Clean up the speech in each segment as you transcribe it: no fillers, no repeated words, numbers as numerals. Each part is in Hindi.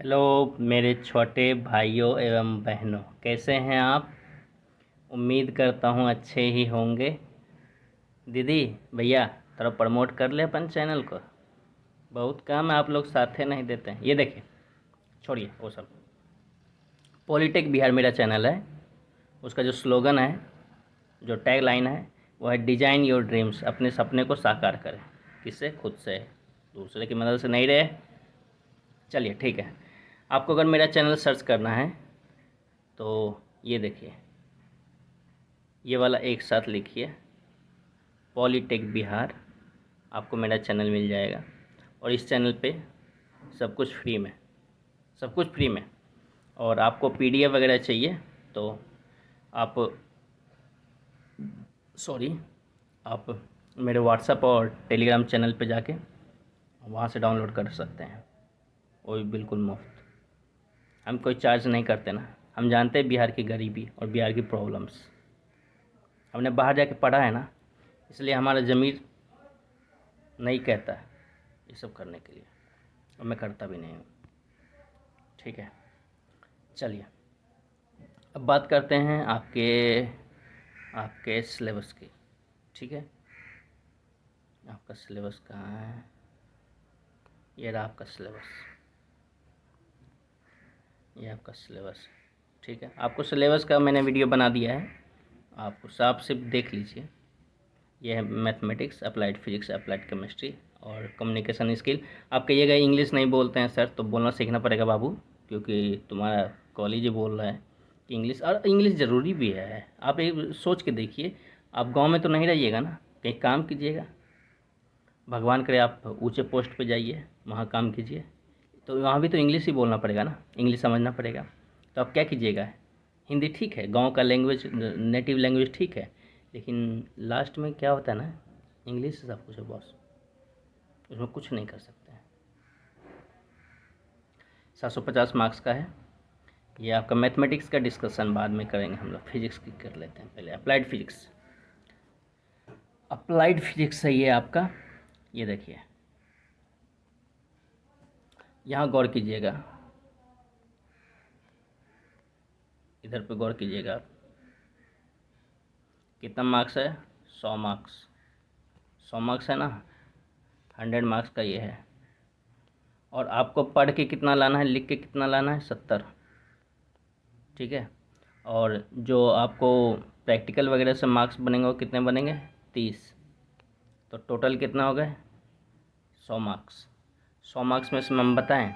हेलो मेरे छोटे भाइयों एवं बहनों, कैसे हैं आप। उम्मीद करता हूँ अच्छे ही होंगे। दीदी भैया, थोड़ा प्रमोट कर ले अपन चैनल को। बहुत काम है, आप लोग साथ नहीं देते हैं। ये देखिए, छोड़िए वो सब। पॉलिटेक बिहार मेरा चैनल है। उसका जो स्लोगन है, जो टैग लाइन है, वो है डिजाइन योर ड्रीम्स। अपने सपने को साकार करें। किससे? खुद से। दूसरे की मदद से नहीं रहे। चलिए ठीक है। आपको अगर मेरा चैनल सर्च करना है तो ये देखिए, ये वाला एक साथ लिखिए, पॉलिटेक बिहार। आपको मेरा चैनल मिल जाएगा। और इस चैनल पे सब कुछ फ्री में, सब कुछ फ्री में। और आपको पीडीएफ वगैरह चाहिए तो आप सॉरी आप मेरे व्हाट्सएप और टेलीग्राम चैनल पे जाके वहाँ से डाउनलोड कर सकते हैं। वो भी बिल्कुल मुफ्त। हम कोई चार्ज नहीं करते ना। हम जानते हैं बिहार की गरीबी और बिहार की प्रॉब्लम्स। हमने बाहर जाके पढ़ा है ना, इसलिए हमारा ज़मीर नहीं कहता है ये सब करने के लिए, और मैं करता भी नहीं हूँ। ठीक है, चलिए अब बात करते हैं आपके आपके सिलेबस की। ठीक है, आपका सिलेबस कहाँ है? ये रहा आपका सिलेबस, ये आपका सिलेबस। ठीक है, आपको सिलेबस का मैंने वीडियो बना दिया है, आपको साफ सिर्फ देख लीजिए। ये है mathematics, applied physics, applied chemistry और कम्युनिकेशन स्किल। आप कहिएगा इंग्लिश नहीं बोलते हैं सर, तो बोलना सीखना पड़ेगा बाबू, क्योंकि तुम्हारा कॉलेज ही बोल रहा है कि इंग्लिश, और इंग्लिश ज़रूरी भी है। आप एक सोच के देखिए, आप गांव में तो नहीं रहिएगा ना, कहीं काम कीजिएगा। भगवान करे आप ऊंचे पोस्ट पे जाइए, वहाँ काम कीजिए, तो वहाँ भी तो इंग्लिश ही बोलना पड़ेगा ना, इंग्लिश समझना पड़ेगा। तो आप क्या कीजिएगा, हिंदी ठीक है, गांव का लैंग्वेज, नेटिव लैंग्वेज ठीक है, लेकिन लास्ट में क्या होता है ना, इंग्लिश से सब कुछ है बॉस, उसमें कुछ नहीं कर सकते हैं। 750 मार्क्स का है ये आपका। मैथमेटिक्स का डिस्कशन बाद में करेंगे हम लोग, फिजिक्स की कर लेते हैं पहले। अप्लाइड फिजिक्स, अप्लाइड फिजिक्स है ये आपका। ये देखिए, यहाँ गौर कीजिएगा, इधर पे गौर कीजिएगा। कितना मार्क्स है? 100 मार्क्स। 100 मार्क्स है ना, 100 मार्क्स का ये है। और आपको पढ़ के कितना लाना है, लिख के कितना लाना है? 70। ठीक है, और जो आपको प्रैक्टिकल वगैरह से मार्क्स बनेंगे वो कितने बनेंगे? 30। तो टोटल कितना हो गए? 100 मार्क्स। 100 मार्क्स में से हम बताएं,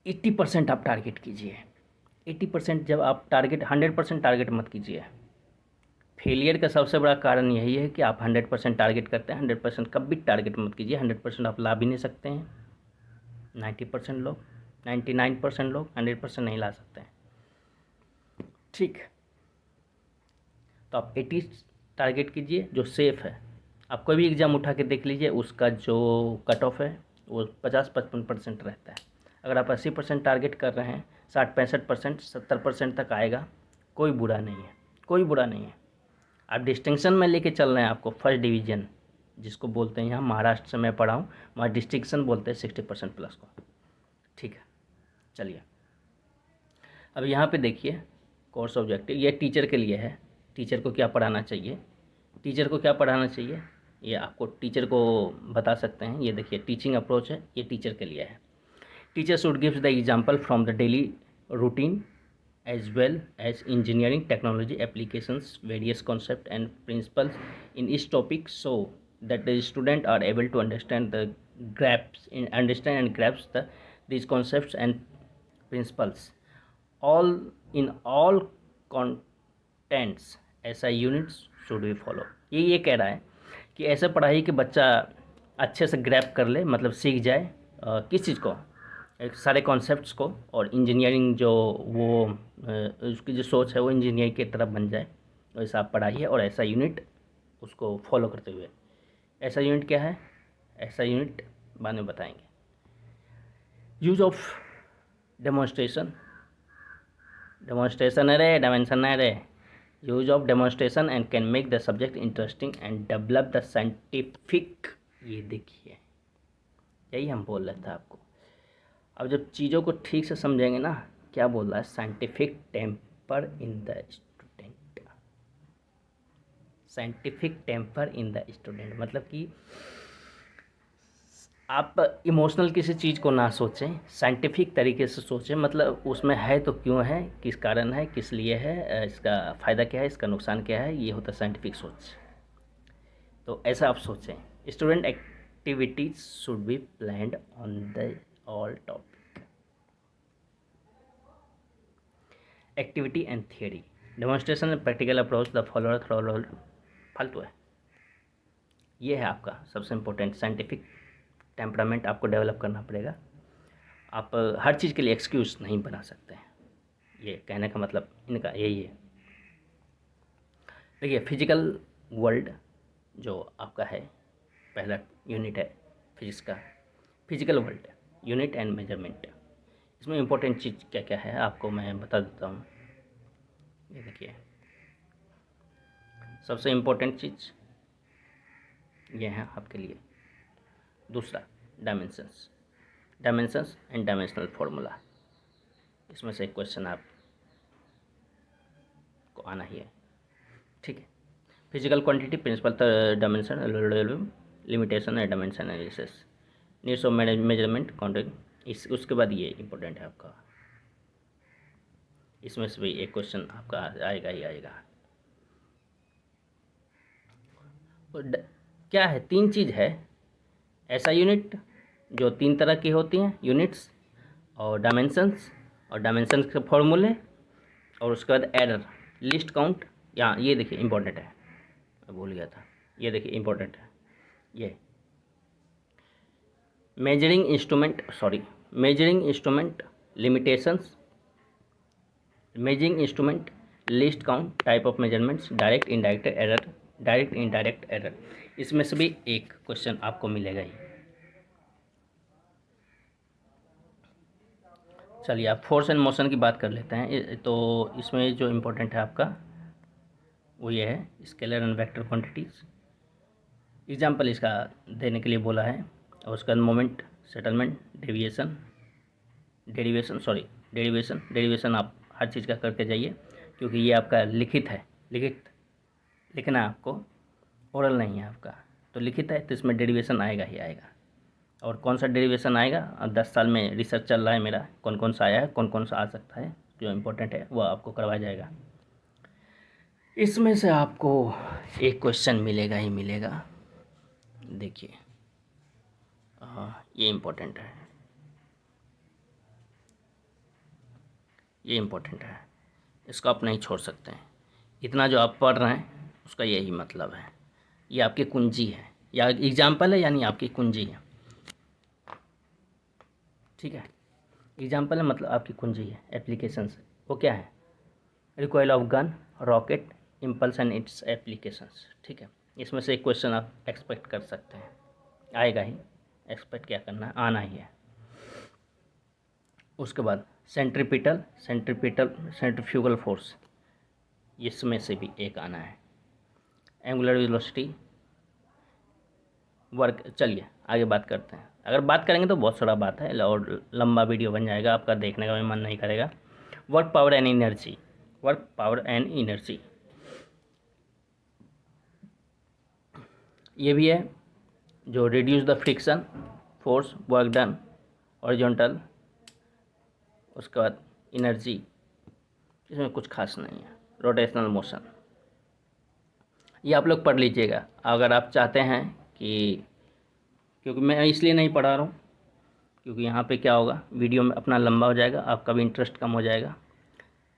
80% आप टारगेट कीजिए। 80% जब आप टारगेट, 100% टारगेट मत कीजिए। फेलियर का सबसे बड़ा कारण यही है कि आप 100% टारगेट करते हैं। 100% कभी टारगेट मत कीजिए, 100% आप ला भी नहीं सकते हैं। 90% लोग, 99% लोग 100% नहीं ला सकते हैं। ठीक, तो आप 80 टारगेट कीजिए जो सेफ़ है। आप कोई भी एग्ज़ाम उठा के देख लीजिए, उसका जो कट ऑफ है वो 50-55% रहता है। अगर आप 80% टारगेट कर रहे हैं, 60-65%, 70% तक आएगा, कोई बुरा नहीं है, कोई बुरा नहीं है। आप डिस्टिंक्शन में लेके चल रहे हैं, आपको फर्स्ट डिवीज़न जिसको बोलते हैं, यहाँ महाराष्ट्र से मैं पढ़ा हूँ, वहाँ डिस्टिंक्शन बोलते हैं 60% प्लस को। ठीक है, चलिए अब यहाँ पे देखिए, कोर्स ऑब्जेक्टिव ये टीचर के लिए है। टीचर को क्या पढ़ाना चाहिए, टीचर को क्या पढ़ाना चाहिए, ये आपको टीचर को बता सकते हैं। ये देखिए टीचिंग अप्रोच है, ये टीचर के लिए है। Teacher should gives the example from the daily routine as well as engineering technology applications, various concepts and principles in each topic, so that the student are able to understand and grasp these concepts and principles all in all contents। ऐसा यूनिट्स शुड बी फॉलो। ये कह रहा है कि ऐसा पढ़ाई कि बच्चा अच्छे से ग्रैप कर ले, मतलब सीख जाए किस चीज़ को, सारे कॉन्सेप्ट्स को, और इंजीनियरिंग जो वो उसकी जो सोच है वो इंजीनियर की तरफ बन जाए, वैसा आप पढ़ाइए। और ऐसा यूनिट उसको फॉलो करते हुए। ऐसा यूनिट क्या है? ऐसा यूनिट बाद में बताएंगे। यूज ऑफ डेमोन्स्ट्रेशन, डेमोन्स्ट्रेशन है रे, डायमेंशन है रे। Use of demonstration and can make the subject interesting and develop the scientific. ये देखिए, यही हम बोल रहे थे आपको। अब जब चीज़ों को ठीक से समझेंगे ना, क्या बोल रहा है, scientific temper in the student, scientific temper in the student, मतलब कि आप इमोशनल किसी चीज़ को ना सोचें, साइंटिफिक तरीके से सोचें, मतलब उसमें है तो क्यों है, किस कारण है, किस लिए है, इसका फ़ायदा क्या है, इसका नुकसान क्या है, ये होता है साइंटिफिक सोच। तो ऐसा आप सोचें। Student activities should be planned on the all topic, activity and theory, demonstration and practical approach, the follower throw, फालतू है। ये है आपका सबसे इम्पोर्टेंट, साइंटिफिक टेम्परामेंट आपको डेवलप करना पड़ेगा। आप हर चीज़ के लिए एक्सक्यूज़ नहीं बना सकते हैं, ये कहने का मतलब इनका यही है। देखिए फिजिकल वर्ल्ड जो आपका है, पहला यूनिट है फिजिक्स का, physical world unit and measurement. इसमें इम्पोर्टेंट चीज़ क्या क्या है आपको मैं बता देता हूँ। ये देखिए सबसे इम्पोर्टेंट चीज़ ये है आपके लिए। दूसरा dimensions, dimensions and dimensional formula, इसमें से एक क्वेश्चन आप को आना ही है, ठीक है। Physical quantity, principle dimension, limitation and dimension analysis, needs of measurement contact, इस उसके बाद ये इम्पोर्टेंट है आपका, इसमें से भी एक क्वेश्चन आपका आएगा ही आएगा। क्या है, तीन चीज़ है, ऐसा यूनिट जो तीन तरह की होती हैं, यूनिट्स और डायमेंशंस और डायमेंशंस के फॉर्मूले, और उसके बाद एरर, लिस्ट काउंट। यहाँ ये देखिए इम्पोर्टेंट है, मैं भूल गया था, ये देखिए इम्पोर्टेंट है, ये measuring instrument limitations, measuring instrument, list count, type of measurements, direct indirect error, इसमें से भी एक क्वेश्चन आपको मिलेगा ही। चलिए आप फोर्स एंड मोशन की बात कर लेते हैं। तो इसमें जो इम्पोर्टेंट है आपका वो ये है, scalar and vector quantities, example इसका देने के लिए बोला है। और उसके बाद मोमेंट, सेटलमेंट, डेरिवेशन आप हर चीज़ का करके जाइए, क्योंकि ये आपका लिखित है, लिखना आपको, ओरल नहीं है आपका, तो लिखित है तो इसमें डेरिवेशन आएगा ही आएगा। और कौन सा डेरिवेशन आएगा, 10 साल में रिसर्च चल रहा है मेरा, कौन कौन सा आया है, कौन कौन सा आ सकता है, जो इम्पोर्टेंट है वो आपको करवाया जाएगा। इसमें से आपको एक क्वेश्चन मिलेगा ही मिलेगा। देखिए ये इम्पोर्टेंट है, ये इम्पोर्टेंट है, इसको आप नहीं छोड़ सकते हैं। इतना जो आप पढ़ रहे हैं उसका यही मतलब है, ये आपकी कुंजी है, या एग्जाम्पल है, यानी आपकी कुंजी है, ठीक है। एग्जाम्पल है मतलब आपकी कुंजी है। एप्लीकेशंस वो क्या है, recoil of gun, rocket, impulse and it's applications, ठीक है। इसमें से एक क्वेश्चन आप एक्सपेक्ट कर सकते हैं, आएगा ही, एक्सपेक्ट क्या करना है, आना ही है। उसके बाद सेंट्रीफ्यूगल फोर्स, इसमें से भी एक आना है। Angular velocity, work. चलिए आगे बात करते हैं, अगर बात करेंगे तो बहुत सारा बात है और लंबा वीडियो बन जाएगा, आपका देखने का भी मन नहीं करेगा। वर्क पावर एंड एनर्जी, ये भी है, जो reduce the friction force, work done, horizontal. उसके बाद एनर्जी, इसमें कुछ खास नहीं है। रोटेशनल मोशन, ये आप लोग पढ़ लीजिएगा अगर आप चाहते हैं कि, क्योंकि मैं इसलिए नहीं पढ़ा रहा हूँ क्योंकि यहाँ पे क्या होगा, वीडियो में अपना लंबा हो जाएगा, आपका भी इंटरेस्ट कम हो जाएगा,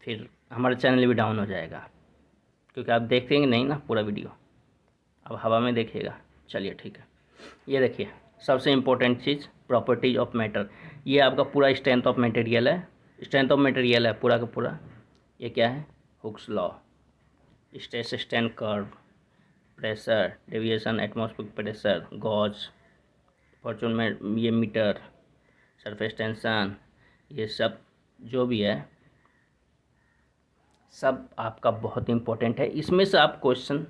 फिर हमारा चैनल भी डाउन हो जाएगा, क्योंकि आप देखेंगे नहीं ना पूरा वीडियो, अब हवा में देखिएगा। चलिए ठीक है, ये देखिए सबसे important cheese, properties of matter, ये आपका पूरा स्ट्रेंथ ऑफ मटेरियल है, पूरा का पूरा। ये क्या है, Hooke's law, stress strain curve, pressure, deviation, atmospheric pressure, gauge, fortune में ये मीटर, सरफेस टेंशन, ये सब जो भी है सब आपका बहुत इम्पोर्टेंट है। इसमें से आप क्वेश्चन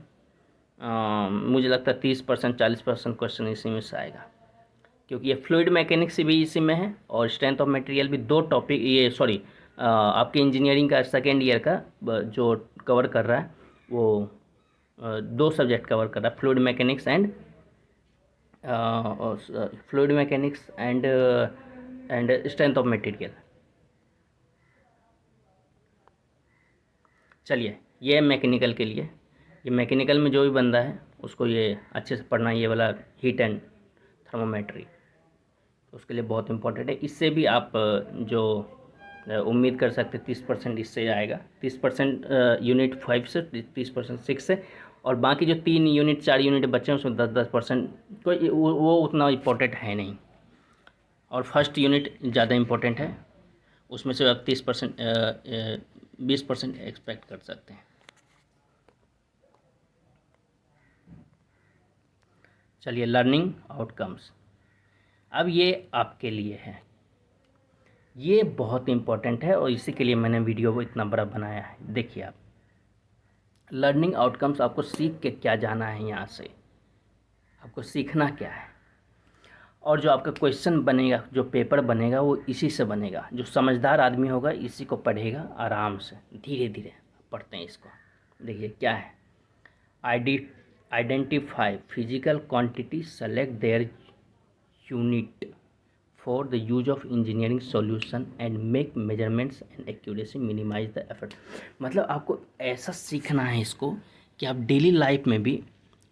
मुझे लगता है 30% 40% क्वेश्चन इसी में से आएगा, क्योंकि ये फ्लूइड मैकेनिक्स भी इसी में है और स्ट्रेंथ ऑफ मटेरियल भी, दो टॉपिक, ये सॉरी आपके इंजीनियरिंग का सेकेंड ईयर का जो कवर कर रहा है वो दो सब्जेक्ट कवर कर रहा है, fluid mechanics and strength of material. चलिए, ये है मैकेनिकल के लिए। ये मैकेनिकल में जो भी बंदा है उसको ये अच्छे से पढ़ना, ये वाला हीट एंड थर्मोमेट्री, उसके लिए बहुत इंपॉर्टेंट है। इससे भी आप जो उम्मीद कर सकते 30% इससे आएगा, 30% यूनिट 5 से, 30% 6 से, और बाकी जो 3 यूनिट 4 यूनिट बच्चे हैं उसमें 10% कोई वो उतना इम्पोर्टेंट है नहीं। और फर्स्ट यूनिट ज़्यादा इम्पोर्टेंट है, उसमें से आप 20% एक्सपेक्ट कर सकते हैं। चलिए, लर्निंग आउटकम्स, अब ये आपके लिए है, ये बहुत इम्पोर्टेंट है और इसी के लिए मैंने वीडियो को इतना बड़ा बनाया है। देखिए, आप लर्निंग आउटकम्स, आपको सीख के क्या जाना है, यहाँ से आपको सीखना क्या है, और जो आपका क्वेश्चन बनेगा, जो पेपर बनेगा वो इसी से बनेगा। जो समझदार आदमी होगा इसी को पढ़ेगा, आराम से धीरे धीरे पढ़ते हैं इसको। देखिए क्या है, identify physical quantity, select their unit for the use of engineering solution and make measurements and accuracy, minimise the effort. मतलब आपको ऐसा सीखना है इसको कि आप डेली लाइफ में भी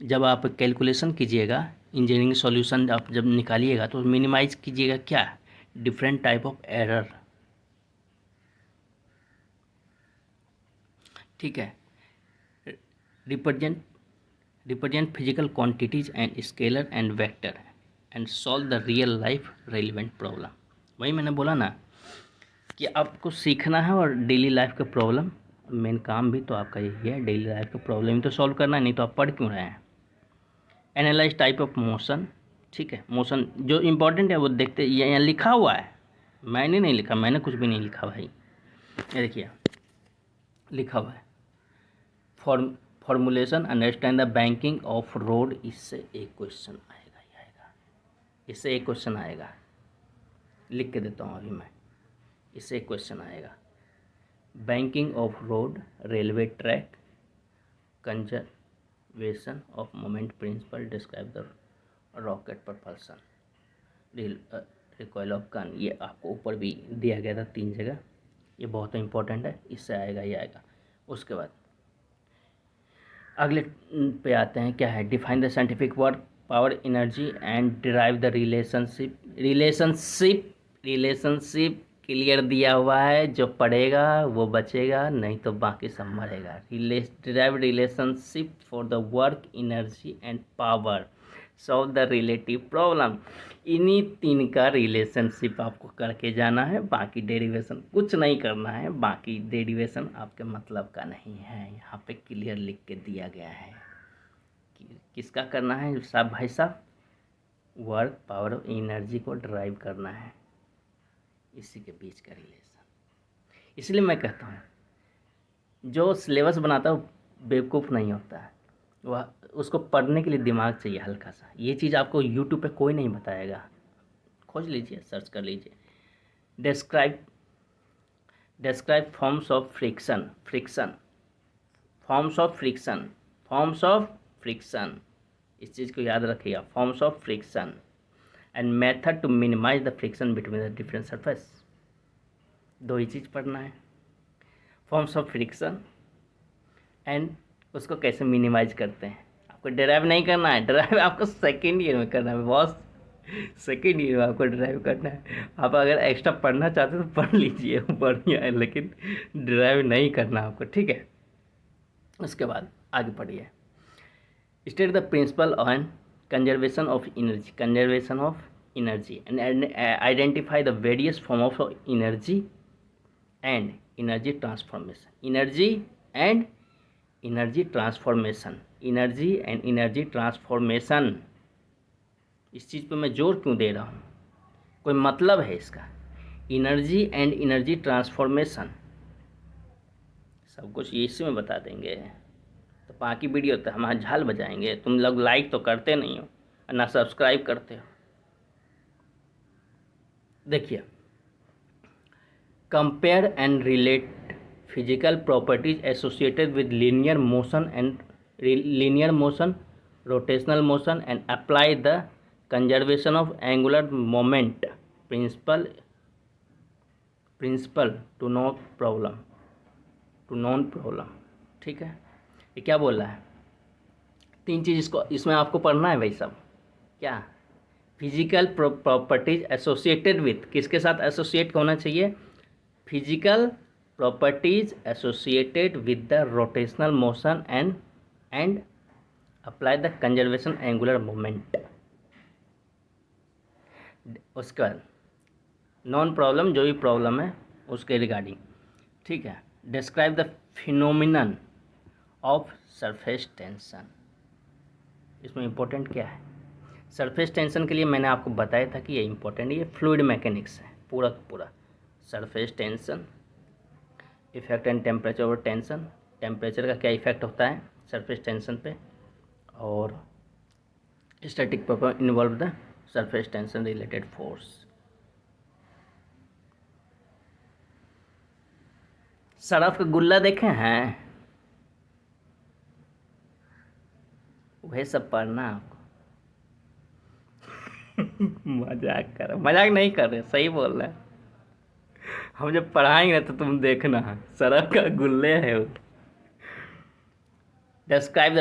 जब आप कैलकुलेशन कीजिएगा, इंजीनियरिंग सॉल्यूशन आप जब निकालिएगा तो मिनिमाइज कीजिएगा क्या, डिफरेंट टाइप ऑफ एरर। ठीक है, represent physical quantities and scalar and vector and solve the real life relevant problem. वही मैंने बोला ना कि आपको सीखना है और डेली लाइफ का प्रॉब्लम, मेन काम भी तो आपका यही है, डेली लाइफ का प्रॉब्लम ही तो सॉल्व करना है, नहीं तो आप पढ़ क्यों रहे हैं। एनालाइज टाइप ऑफ मोशन, ठीक है, मोशन जो इम्पोर्टेंट है वो देखते, ये यहाँ लिखा हुआ है, मैंने नहीं लिखा, मैंने कुछ भी नहीं लिखा भाई, ये देखिए लिखा हुआ है, formulation, understand the banking of road, इससे एक क्वेश्चन आएगा ही आएगा, इससे एक क्वेश्चन आएगा, लिख के देता हूँ अभी मैं, इससे एक क्वेश्चन आएगा। Banking of road, railway track, conservation of moment principle, describe the rocket propulsion, recoil of gun, ये आपको ऊपर भी दिया गया था 3 जगह, ये बहुत इंपॉर्टेंट है, इससे आएगा ही आएगा। उसके बाद अगले पे आते हैं, क्या है, define the scientific work, power, energy and derive the relationship clear दिया हुआ है, जो पढ़ेगा वो बचेगा, नहीं तो बाकी सब मरेगा। Derive relationship for the work, energy and power, solve the relative problem. इन्हीं 3 का रिलेशनशिप आपको करके जाना है, बाकी डेरिवेशन कुछ नहीं करना है, बाकी डेरिवेशन आपके मतलब का नहीं है, यहाँ पे क्लियर लिख के दिया गया है कि किसका करना है साहब, भाई साहब, वर्क, पावर और एनर्जी को ड्राइव करना है, इसी के बीच का रिलेशन। इसलिए मैं कहता हूँ जो सिलेबस बनाता है वो बेवकूफ़ नहीं होता है, वह उसको पढ़ने के लिए दिमाग चाहिए हल्का सा। ये चीज़ आपको यूट्यूब पे कोई नहीं बताएगा, खोज लीजिए, सर्च कर लीजिए। डिस्क्राइब फॉर्म्स ऑफ फ्रिक्शन, इस चीज़ को याद रखिएगा, forms of friction and method to minimise the friction between the different surface. 2 ही चीज़ पढ़ना है, फॉर्म्स ऑफ फ्रिक्शन एंड उसको कैसे मिनिमाइज करते हैं। आपको डिराइव नहीं करना है, डिराइव आपको सेकेंड ईयर में करना है बॉस, सेकेंड ईयर में आपको डिराइव करना है। आप अगर एक्स्ट्रा पढ़ना चाहते हो तो पढ़ लीजिए, बढ़िया है, लेकिन डिराइव नहीं करना आपको, ठीक है। उसके बाद आगे पढ़िए, state the principal on conservation of energy and identify the various form of energy and energy transformation. इस चीज़ पे मैं जोर क्यों दे रहा हूँ, कोई मतलब है इसका। एनर्जी एंड एनर्जी ट्रांसफॉर्मेशन सब कुछ ये इसी में बता देंगे, तो बाकी वीडियो तो हमारा झाल बजाएंगे। तुम लोग लाइक तो करते नहीं हो, ना सब्सक्राइब करते हो, देखिए, compare and relate physical properties associated with linear motion, rotational motion, and apply the conservation of angular moment principle to known problem। ठीक है, ये क्या बोल रहा है? 3 चीज़ इसको इसमें आपको पढ़ना है भाई साहब। क्या? फिजिकल प्रॉपर्टीज एसोसिएटेड विथ, किसके साथ एसोसिएट होना चाहिए? Physical properties associated with the rotational motion and apply the conservation angular moment. उसके बाद नॉन प्रॉब्लम, जो भी प्रॉब्लम है उसके रिगार्डिंग। ठीक है, describe the phenomenon of surface tension. इसमें इम्पोर्टेंट क्या है? सरफेस टेंशन के लिए मैंने आपको बताया था कि ये इम्पोर्टेंट, ये फ्लूइड मैकेनिक्स है पूरा पूरा। Surface tension, effect and temperature और टेंशन, टेम्परेचर का क्या इफेक्ट होता है सरफेस टेंशन पे, और static property involve the surface tension related force. Surf का गुल्ला देखे हैं? वह सब पढ़ना आपको। मजाक नहीं कर रहे, सही बोल रहे हैं। हम जब पढ़ाएंगे तो तुम देखना, सरफ का गुल्ले है वो। डिस्क्राइब द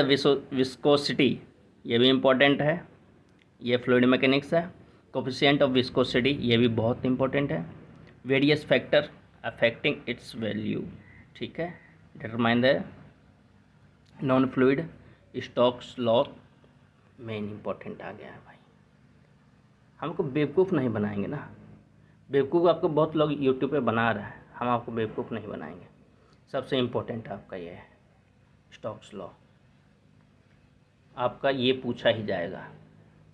विस्कोसिटी, ये भी इम्पोर्टेंट है, ये फ्लूइड मैकेनिक्स है। कोफिशिएंट ऑफ विस्कोसिटी, ये भी बहुत इंपॉर्टेंट है। Various factor affecting its value. ठीक है, determine the non fluid Stokes law, main important आ गया है भाई। हमको बेवकूफ़ नहीं बनाएंगे ना, बेवकूफ़ आपको बहुत लोग यूट्यूब पे बना रहे हैं, हम आपको बेवकूफ़ नहीं बनाएंगे। सबसे इम्पोर्टेंट आपका ये है स्टोक्स लॉ, आपका ये पूछा ही जाएगा।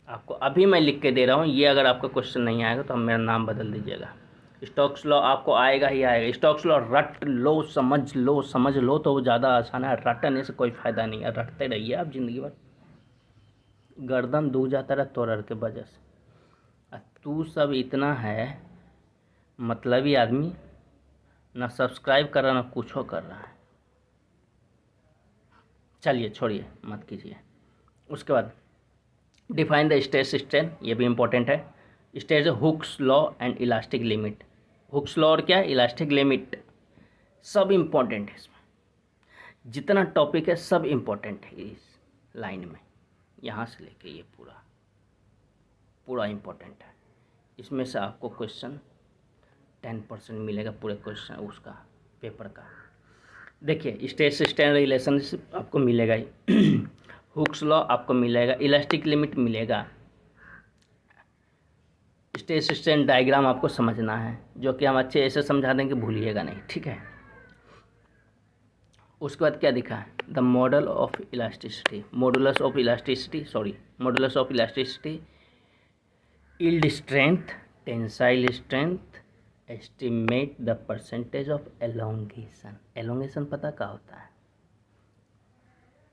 आपको अभी मैं लिख के दे रहा हूँ, ये अगर आपका क्वेश्चन नहीं आएगा तो हम मेरा नाम बदल दीजिएगा। स्टोक्स लॉ आपको आएगा ही आएगा। स्टोक्स लॉ रट लो, समझ लो तो ज़्यादा आसान है, रटने से कोई फ़ायदा नहीं है। रटते रहिए आप ज़िंदगी भर, गर्दन दुख जाता रहा तोड़ के वजह से। तू सब इतना है मतलबी आदमी, ना सब्सक्राइब कर रहा ना कुछ कर रहा है। चलिए छोड़िए, मत कीजिए। उसके बाद डिफाइन द स्ट्रेस स्ट्रेन, ये भी इम्पोर्टेंट है। Stress Hooke's law and elastic limit. Hooke's law और क्या, इलास्टिक लिमिट, सब इम्पोर्टेंट है। इसमें जितना टॉपिक है सब इम्पोर्टेंट है इस लाइन में, यहाँ से लेके ये पूरा इम्पोर्टेंट है। इसमें से आपको क्वेश्चन 10% मिलेगा पूरे क्वेश्चन उसका पेपर का। देखिए, स्ट्रेस स्ट्रेन रिलेशनशिप आपको मिलेगा ही, हुक्स लॉ आपको मिलेगा, इलास्टिक लिमिट मिलेगा, स्ट्रेस स्ट्रेन डायग्राम आपको समझना है, जो कि हम अच्छे ऐसे समझा देंगे, भूलिएगा नहीं। ठीक है, उसके बाद क्या दिखा है? The model of elasticity, modulus of elasticity, yield strength, tensile strength, estimate the percentage of elongation. Elongation पता क्या होता है?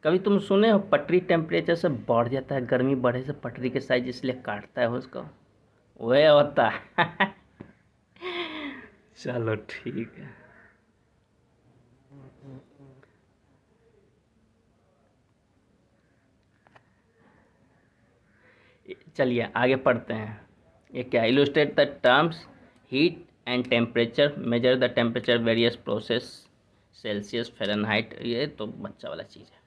कभी तुम सुने हो पटरी टेम्परेचर से बढ़ जाता है, गर्मी बढ़े से पटरी के साइज इसलिए काटता है उसको, वह होता है। चलो ठीक है, चलिए आगे पढ़ते हैं। ये क्या? Illustrate the terms heat and temperature, measure the temperature various process, Celsius, Fahrenheit, ये तो बच्चा वाला चीज़ है।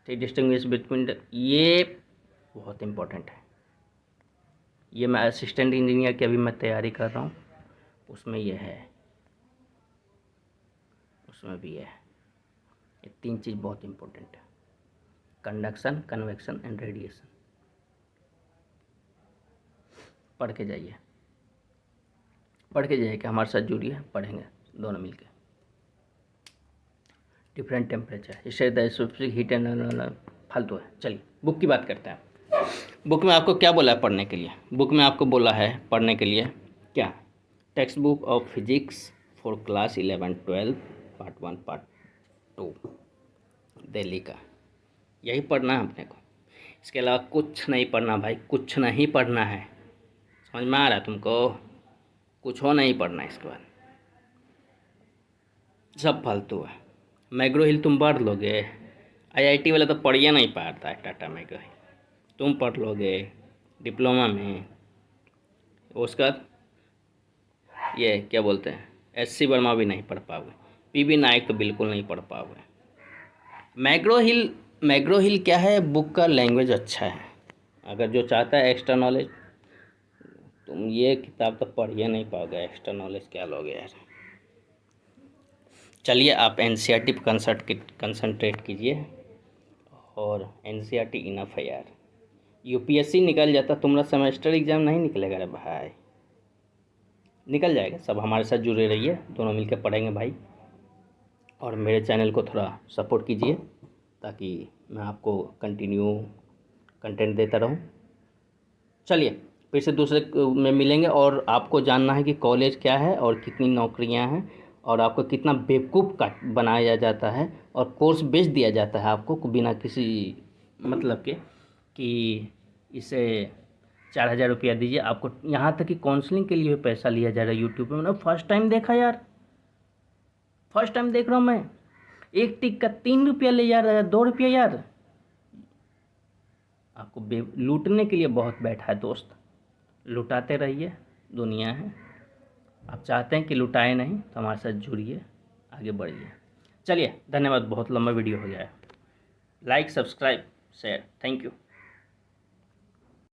ठीक, डिस्टिंग्विश बिटवीन, ये बहुत इंपॉर्टेंट है। ये मैं असिस्टेंट इंजीनियर की अभी मैं तैयारी कर रहा हूँ, उसमें ये है, उसमें भी है। ये 3 चीज़ बहुत इंपॉर्टेंट है, कंडक्शन, कन्वेक्शन एंड रेडिएशन। पढ़ के जाइए कि हमारे साथ जुड़िए, पढ़ेंगे दोनों मिलके। डिफरेंट टेम्परेचर, इससे द स्पेसिफिक हीट एंड, फालतू है। चलिए बुक की बात करते हैं। बुक में आपको क्या बोला है पढ़ने के लिए? बुक में आपको बोला है पढ़ने के लिए क्या? Text book of physics for class 11-12 part 1 part 2 Delhi का, यही पढ़ना है अपने को। इसके अलावा कुछ नहीं पढ़ना भाई, कुछ नहीं पढ़ना है। समझ में आ रहा है तुमको? कुछ हो नहीं पढ़ना इसके बाद, सब फालतू है। मैग्रो हिल तुम पढ़ लोगे, आईआईटी वाला तो पढ़िए नहीं पाता है टाटा मैग्रो हिल, तुम पढ़ लोगे डिप्लोमा में। उसका ये क्या बोलते हैं, एससी वर्मा भी नहीं पढ़ पाओगे, पीबी नायक तो बिल्कुल नहीं पढ़ पाओगे। मैग्रो हिल क्या है, बुक का लैंग्वेज अच्छा है। अगर जो चाहता है एक्स्ट्रा नॉलेज, तुम ये किताब तो पढ़िए नहीं पाओगे, एक्स्ट्रा नॉलेज क्या लोगे यार। चलिए आप एनसीईआरटी पर कंसंट्रेट कीजिए, और एनसीईआरटी इनफ है यार। यूपीएससी निकल जाता, तुम्हारा सेमेस्टर एग्ज़ाम नहीं निकलेगा रे भाई, निकल जाएगा। सब हमारे साथ जुड़े रहिए, दोनों मिलकर पढ़ेंगे भाई। और मेरे चैनल को थोड़ा सपोर्ट कीजिए ताकि मैं आपको कंटिन्यू कंटेंट देता रहूं। चलिए फिर से दूसरे में मिलेंगे, और आपको जानना है कि कॉलेज क्या है और कितनी नौकरियां हैं, और आपको कितना बेवकूफ़ का बनाया जाता है और कोर्स बेच दिया जाता है आपको बिना किसी मतलब के, कि इसे 4,000 रुपया दीजिए आपको। यहाँ तक कि काउंसलिंग के लिए पैसा लिया जा रहा है यूट्यूब पे। मैंने फर्स्ट टाइम देखा यार, फर्स्ट टाइम देख रहा हूँ मैं। एक टिक का 3 रुपया ले जा रहा है, 2 रुपया यार। आपको लूटने के लिए बहुत बैठा है दोस्त, लुटाते रहिए, दुनिया है। आप चाहते हैं कि लुटाए नहीं तो हमारे साथ जुड़िए, आगे बढ़िए। चलिए धन्यवाद, बहुत लंबा वीडियो हो गया है। Like, subscribe, share, thank you.